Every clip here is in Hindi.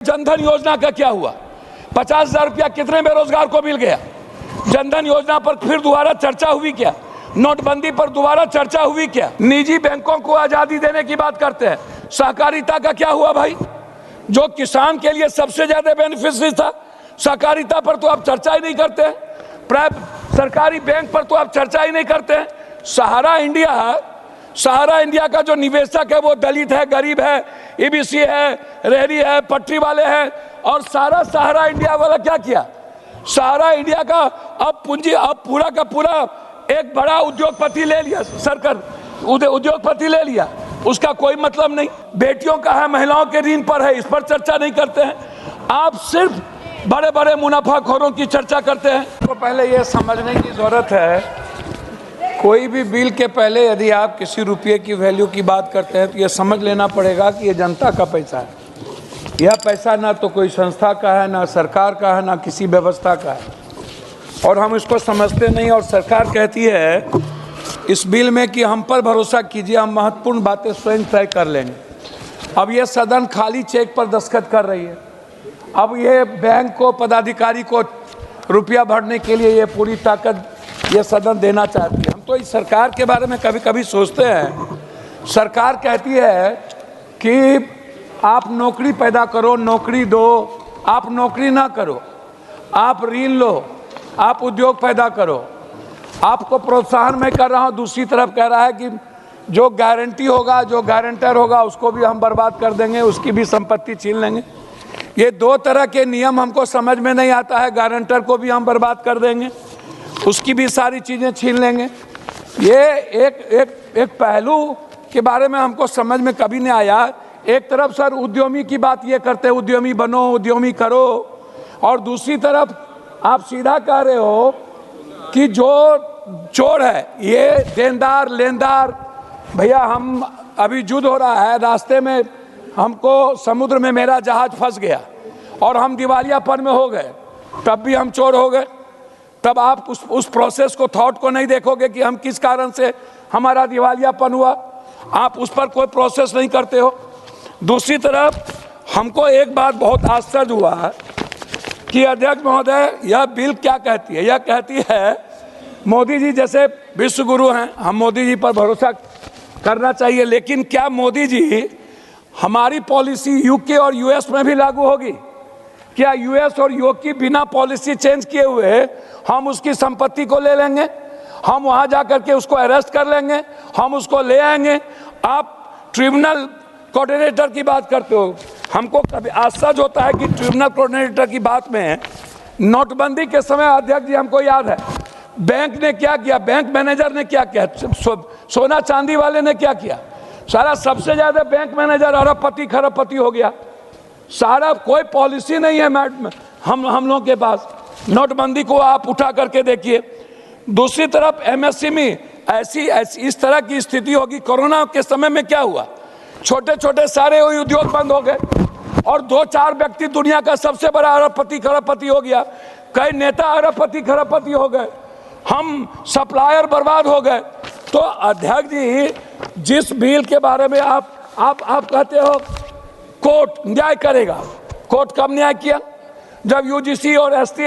जनधन योजना का क्या हुआ? 50,000 रुपया कितने बेरोजगार को मिल गया? जनधन योजना पर फिर दोबारा चर्चा हुई क्या? नोटबंदी पर दोबारा चर्चा हुई क्या? निजी बैंकों को आजादी देने की बात करते हैं। सहकारिता का क्या हुआ भाई? जो किसान के लिए सबसे ज्यादा बेनिफिशियरी था, सहकारिता पर तो आप चर्चा ही नहीं करते हैं। सरकारी बैंक पर तो आप चर्चा ही नहीं करते हैं। सहारा इंडिया का जो निवेशक है वो दलित है, गरीब है, ईबीसी है, रेहड़ी है, पटरी वाले हैं। और सहारा इंडिया वाला क्या किया? सहारा इंडिया का अब पूरा का पूरा एक बड़ा उद्योगपति ले लिया, सरकार उद्योगपति ले लिया। उसका कोई मतलब नहीं। बेटियों का है, महिलाओं के ऋण पर है, इस पर चर्चा नहीं करते हैं। आप सिर्फ बड़े बड़े मुनाफाखोरों की चर्चा करते हैं। तो पहले ये समझने की जरूरत है, कोई भी बिल के पहले यदि आप किसी रुपये की वैल्यू की बात करते हैं तो ये समझ लेना पड़ेगा कि ये जनता का पैसा है। यह पैसा ना तो कोई संस्था का है, ना सरकार का है, ना किसी व्यवस्था का है, और हम इसको समझते नहीं। और सरकार कहती है इस बिल में कि हम पर भरोसा कीजिए, हम महत्वपूर्ण बातें स्वयं तय कर लेंगे। अब ये सदन खाली चेक पर दस्तखत कर रही है। अब ये बैंक को, पदाधिकारी को रुपया भरने के लिए ये पूरी ताकत ये सदन देना चाहती है। हम तो इस सरकार के बारे में कभी कभी सोचते हैं, सरकार कहती है कि आप नौकरी पैदा करो, नौकरी दो। आप नौकरी ना करो, आप ऋण लो, आप उद्योग पैदा करो। आपको प्रोत्साहन मैं कर रहा हूँ, दूसरी तरफ कह रहा है कि जो गारंटी होगा, जो गारंटर होगा, उसको भी हम बर्बाद कर देंगे, उसकी भी संपत्ति छीन लेंगे। ये दो तरह के नियम हमको समझ में नहीं आता है। गारंटर को भी हम बर्बाद कर देंगे, उसकी भी सारी चीज़ें छीन लेंगे। ये एक पहलू के बारे में हमको समझ में कभी नहीं आया। एक तरफ सर उद्यमी की बात ये करते हैं, उद्यमी बनो, उद्यमी करो, और दूसरी तरफ आप सीधा कह रहे हो कि जो चोर है ये देनदार लेनदार। भैया, हम अभी युद्ध हो रहा है, रास्ते में हमको समुद्र में मेरा जहाज फंस गया और हम दिवालियापन में हो गए, तब भी हम चोर हो गए। तब आप उस प्रोसेस को, थॉट को नहीं देखोगे कि हम किस कारण से हमारा दिवालियापन हुआ। आप उस पर कोई प्रोसेस नहीं करते हो। दूसरी तरफ हमको एक बात बहुत आश्चर्य हुआ कि अध्यक्ष महोदय यह बिल क्या कहती है? यह कहती है मोदी जी जैसे विश्व गुरु हैं, हम मोदी जी पर भरोसा करना चाहिए, लेकिन क्या मोदी जी हमारी पॉलिसी यूके और यूएस में भी लागू होगी? क्या यूएस और यूके बिना पॉलिसी चेंज किए हुए हम उसकी संपत्ति को ले लेंगे? हम वहां जाकर के उसको अरेस्ट कर लेंगे, हम उसको ले आएंगे। आप ट्रिब्यूनल कोऑर्डिनेटर की बात करते हो। हमको कभी आश्चर्य होता है कि ट्रिब्यूनल कोऑर्डिनेटर की बात में, नोटबंदी के समय अध्यक्ष जी हमको याद है बैंक ने क्या किया, बैंक मैनेजर ने क्या किया, सोना चांदी वाले ने क्या किया। सारा सबसे ज्यादा बैंक मैनेजर अरबपति खरबपति हो गया। सारा कोई पॉलिसी नहीं है मैडम हम लोगों के पास। नोटबंदी को आप उठा करके देखिए। दूसरी तरफ एमएसएमई ऐसी इस तरह की स्थिति होगी। कोरोना के समय में क्या हुआ? छोटे छोटे सारे उद्योग बंद हो गए और 2-4 व्यक्ति दुनिया का सबसे बड़ा अरबपति खरबपति हो गया। कई नेता अरबपति खरबपति हो गए, हम सप्लायर बर्बाद हो गए। तो अध्यक्ष जी, जिस बिल के बारे में आप कहते हो कोर्ट न्याय करेगा, कोर्ट कब न्याय किया? जब यूजीसी और एसटी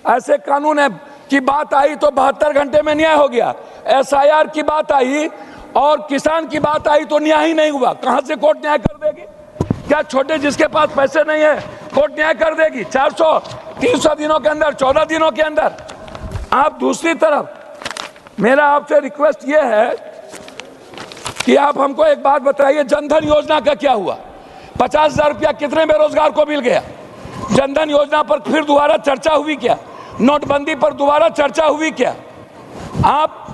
ऐसे कानून है की बात आई तो 72 घंटे में न्याय हो गया। एसआईआर की बात आई और किसान की बात आई तो न्याय ही नहीं हुआ। कहां से कोर्ट न्याय कर देगी? क्या छोटे जिसके पास पैसे नहीं है कोर्ट न्याय कर देगी? 400-300 दिनों के अंदर, 14 दिनों के अंदर। आप दूसरी तरफ, मेरा आपसे रिक्वेस्ट ये है कि आप हमको एक बात बताइए, जनधन योजना का क्या हुआ? 50,000 रुपया कितने बेरोजगार को मिल गया? जनधन योजना पर फिर दोबारा चर्चा हुई क्या? नोटबंदी पर दोबारा चर्चा हुई क्या? आप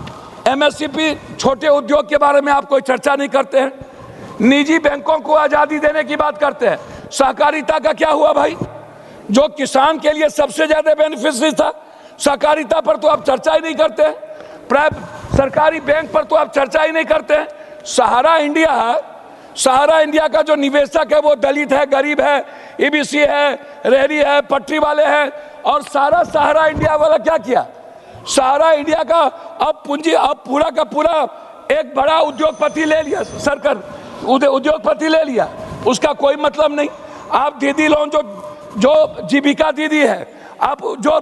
एमएसपी, छोटे उद्योग के बारे में आप कोई चर्चा नहीं करते हैं। निजी बैंकों को आजादी देने की बात करते हैं। सहकारिता का क्या हुआ भाई? जो किसान के लिए सबसे ज्यादा बेनिफिशियरी था, सहकारिता पर तो आप चर्चा ही नहीं करते हैं। सरकारी बैंक पर तो आप चर्चा ही नहीं करते हैं। सहारा इंडिया का जो निवेशक है वो दलित है, गरीब है, ईबीसी है, रेहड़ी है, पटरी वाले हैं। और सहारा इंडिया वाला क्या किया? सहारा इंडिया का अब पूरा का पूरा एक बड़ा उद्योगपति ले लिया, सरकार उद्योगपति ले लिया। उसका कोई मतलब नहीं। आप दीदी लोन जो जीविका दीदी है, आप जो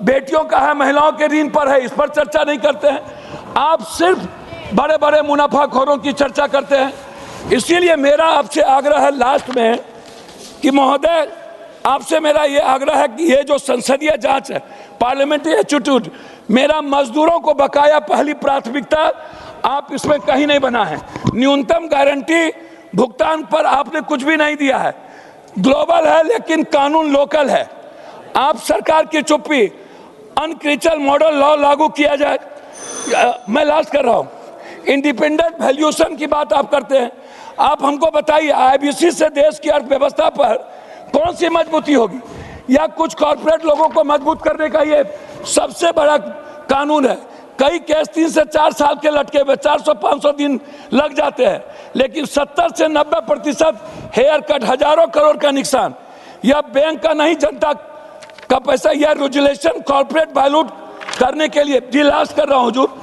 बेटियों का है, महिलाओं के ऋण पर है, इस पर चर्चा नहीं करते हैं। आप सिर्फ बड़े बड़े मुनाफाखोरों की चर्चा करते हैं। इसीलिए मेरा आपसे आग्रह है लास्ट में कि महोदय, आपसे मेरा ये आग्रह है कि ये जो संसदीय जांच है, पार्लियामेंट्री इंस्टीट्यूट, मेरा मजदूरों को बकाया पहली प्राथमिकता आप इसमें कहीं नहीं बना है। न्यूनतम गारंटी भुगतान पर आपने कुछ भी नहीं दिया है। ग्लोबल है लेकिन कानून लोकल है। आप सरकार की चुप्पी, अनक्रिचल मॉडल लॉ लागू किया जाए। मैं लास्ट कर रहा हूं, इंडिपेंडेंट वैल्यूएशन की बात आप करते हैं। आप हमको बताइए, आईबीसी से देश की अर्थव्यवस्था पर कौन सी मजबूती होगी? या कुछ कॉर्पोरेट लोगों को मजबूत करने का ये सबसे बड़ा कानून है। कई केस 3 से 4 साल के लटके हुए, 400-500 दिन लग जाते हैं, लेकिन 70 से 90% हेयर कट, हजारों करोड़ का नुकसान। यह बैंक का नहीं, जनता का पैसा। यह रेगुलेशन कॉर्पोरेट वैल्यूट करने के लिए। जी लास्ट कर रहा हूं हुजूर,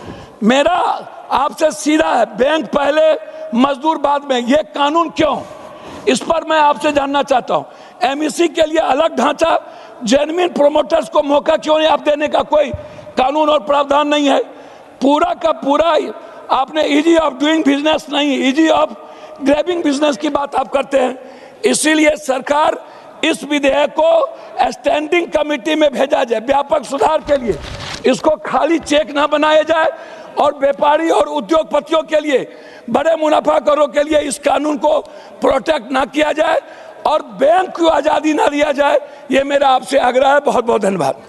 मेरा आपसे सीधा है, बैंक पहले मजदूर बाद में। यह कानून क्यों? इस पर मैं आपसे जानना चाहता हूं। एमईसी के लिए अलग ढांचा, जेन्युइन प्रोमोटर्स को मौका क्यों नहीं आप देने का कोई कानून और प्रावधान नहीं है? पूरा का पूरा आपने इजी ऑफ डूइंग बिजनेस नहीं, इजी ऑफ ग्रैबिंग बिजनेस की बात आप करते हैं। इसीलिए सरकार इस विधेयक को स्टैंडिंग कमेटी में भेजा जाए व्यापक सुधार के लिए। इसको खाली चेक ना बनाया जाए और व्यापारी और उद्योगपतियों के लिए, बड़े मुनाफाखोरों के लिए इस कानून को प्रोटेक्ट ना किया जाए और बैंक को आज़ादी ना दिया जाए। ये मेरा आपसे आग्रह है। बहुत बहुत धन्यवाद।